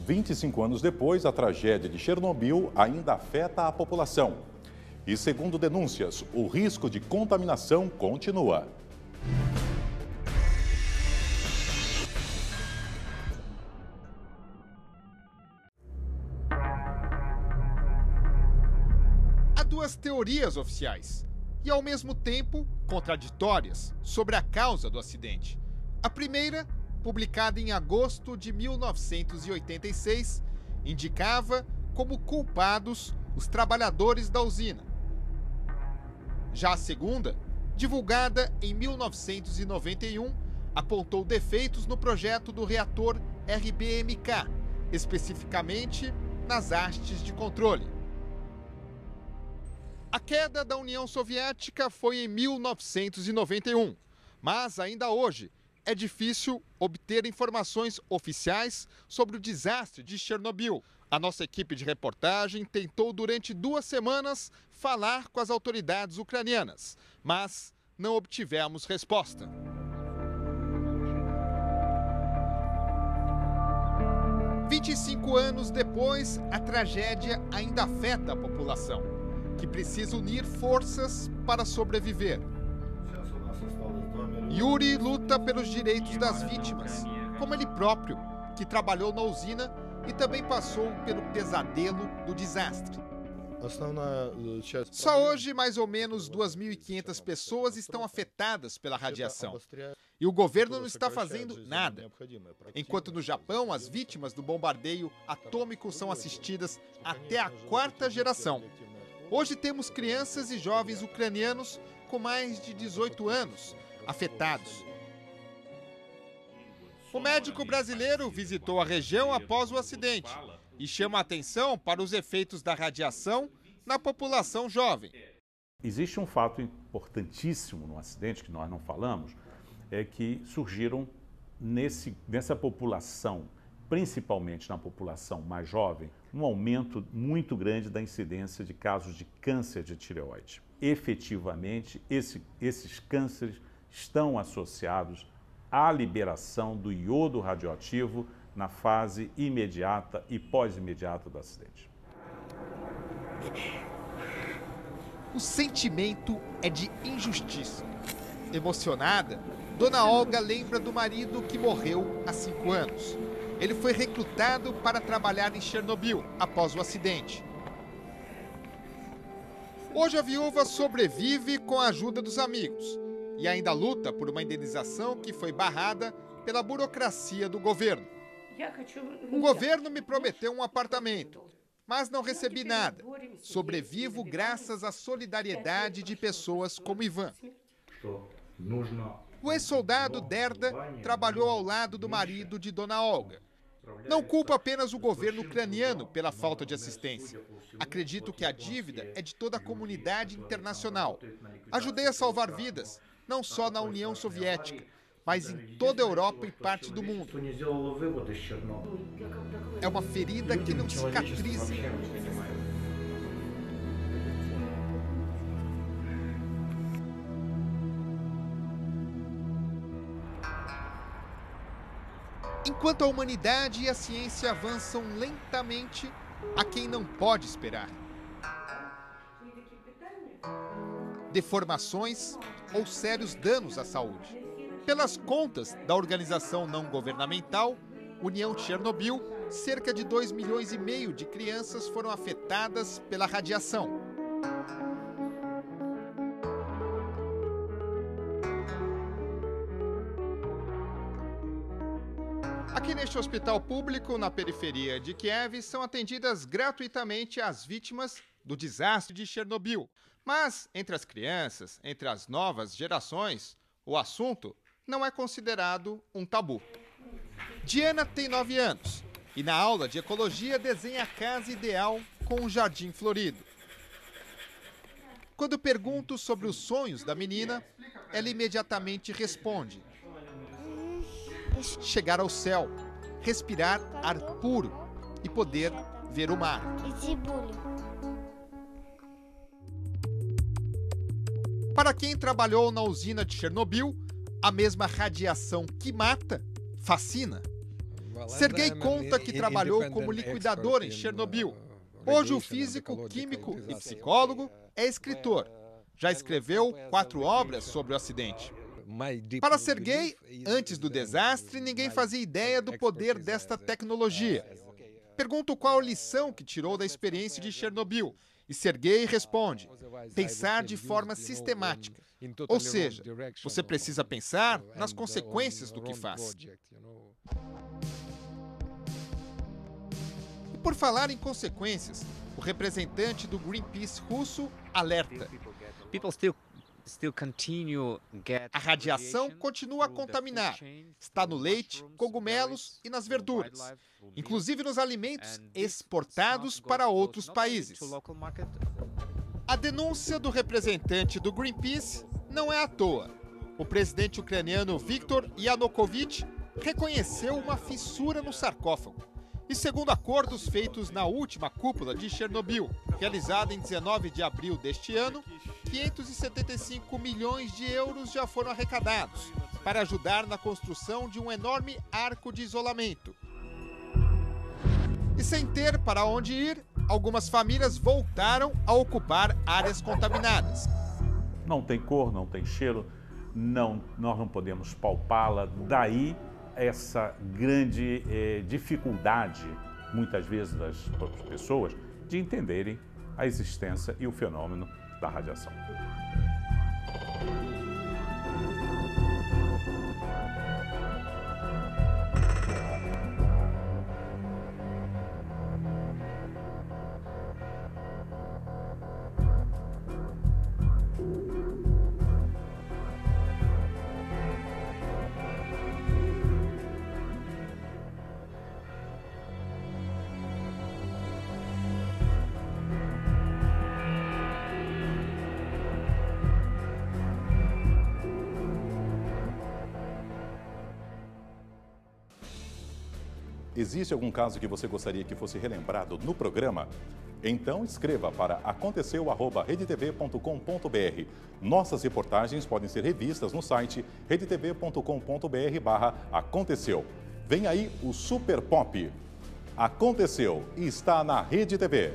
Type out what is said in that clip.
25 anos depois, a tragédia de Chernobyl ainda afeta a população. E, segundo denúncias, o risco de contaminação continua. Há duas teorias oficiais e, ao mesmo tempo, contraditórias sobre a causa do acidente. A primeira, publicada em agosto de 1986, indicava como culpados os trabalhadores da usina. Já a segunda, divulgada em 1991, apontou defeitos no projeto do reator RBMK, especificamente nas hastes de controle. A queda da União Soviética foi em 1991, mas ainda hoje é difícil obter informações oficiais sobre o desastre de Chernobyl. A nossa equipe de reportagem tentou durante 2 semanas falar com as autoridades ucranianas, mas não obtivemos resposta. « 25 anos depois, a tragédia ainda afeta a população, que precisa unir forças para sobreviver. Yuri luta pelos direitos das vítimas, como ele próprio, que trabalhou na usina e também passou pelo pesadelo do desastre. Só hoje, mais ou menos 2.500 pessoas estão afetadas pela radiação. E o governo não está fazendo nada. Enquanto no Japão, as vítimas do bombardeio atômico são assistidas até a 4ª geração. Hoje temos crianças e jovens ucranianos com mais de 18 anos afetados. O médico brasileiro visitou a região após o acidente e chama a atenção para os efeitos da radiação na população jovem. Existe um fato importantíssimo no acidente que nós não falamos, é que surgiram nessa população, principalmente na população mais jovem, um aumento muito grande da incidência de casos de câncer de tireoide. Efetivamente, esses cânceres estão associados à liberação do iodo radioativo na fase imediata e pós-imediata do acidente. O sentimento é de injustiça. Emocionada, Dona Olga lembra do marido que morreu há 5 anos. Ele foi recrutado para trabalhar em Chernobyl após o acidente. Hoje a viúva sobrevive com a ajuda dos amigos e ainda luta por uma indenização que foi barrada pela burocracia do governo. O governo me prometeu um apartamento, mas não recebi nada. Sobrevivo graças à solidariedade de pessoas como Ivan. O ex-soldado Derda trabalhou ao lado do marido de Dona Olga. Não culpa apenas o governo ucraniano pela falta de assistência. Acredito que a dívida é de toda a comunidade internacional. Ajudei a salvar vidas, não só na União Soviética, mas em toda a Europa e parte do mundo. É uma ferida que não cicatriza. Enquanto a humanidade e a ciência avançam lentamente, há quem não pode esperar. Deformações ou sérios danos à saúde. Pelas contas da organização não governamental União Chernobyl, cerca de 2,5 milhões de crianças foram afetadas pela radiação. Aqui neste hospital público, na periferia de Kiev, são atendidas gratuitamente as vítimas do desastre de Chernobyl. Mas, entre as crianças, entre as novas gerações, o assunto não é considerado um tabu. Diana tem 9 anos e, na aula de ecologia, desenha a casa ideal com um jardim florido. Quando pergunto sobre os sonhos da menina, ela imediatamente responde: chegar ao céu, respirar ar puro e poder ver o mar. Para quem trabalhou na usina de Chernobyl, a mesma radiação que mata fascina. Sergei conta que trabalhou como liquidador em Chernobyl. Hoje, o físico, químico e psicólogo é escritor. Já escreveu 4 obras sobre o acidente. Para Sergei, antes do desastre, ninguém fazia ideia do poder desta tecnologia. Pergunto qual a lição que tirou da experiência de Chernobyl. E Sergei responde: pensar de forma sistemática. Ou seja, você precisa pensar nas consequências do que faz. E por falar em consequências, o representante do Greenpeace russo alerta: a radiação continua a contaminar. Está no leite, cogumelos e nas verduras, inclusive nos alimentos exportados para outros países. A denúncia do representante do Greenpeace não é à toa. O presidente ucraniano Viktor Yanukovych reconheceu uma fissura no sarcófago. E segundo acordos feitos na última cúpula de Chernobyl, realizada em 19 de abril deste ano, 575 milhões de euros já foram arrecadados para ajudar na construção de um enorme arco de isolamento. E sem ter para onde ir, algumas famílias voltaram a ocupar áreas contaminadas. Não tem cor, não tem cheiro, nós não podemos palpá-la, daí essa grande dificuldade, muitas vezes das próprias pessoas, de entenderem a existência e o fenômeno da radiação. Existe algum caso que você gostaria que fosse relembrado no programa? Então escreva para aconteceu@redetv.com.br. Nossas reportagens podem ser revistas no site redetv.com.br/aconteceu. Vem aí o Super Pop. Aconteceu e está na Rede TV.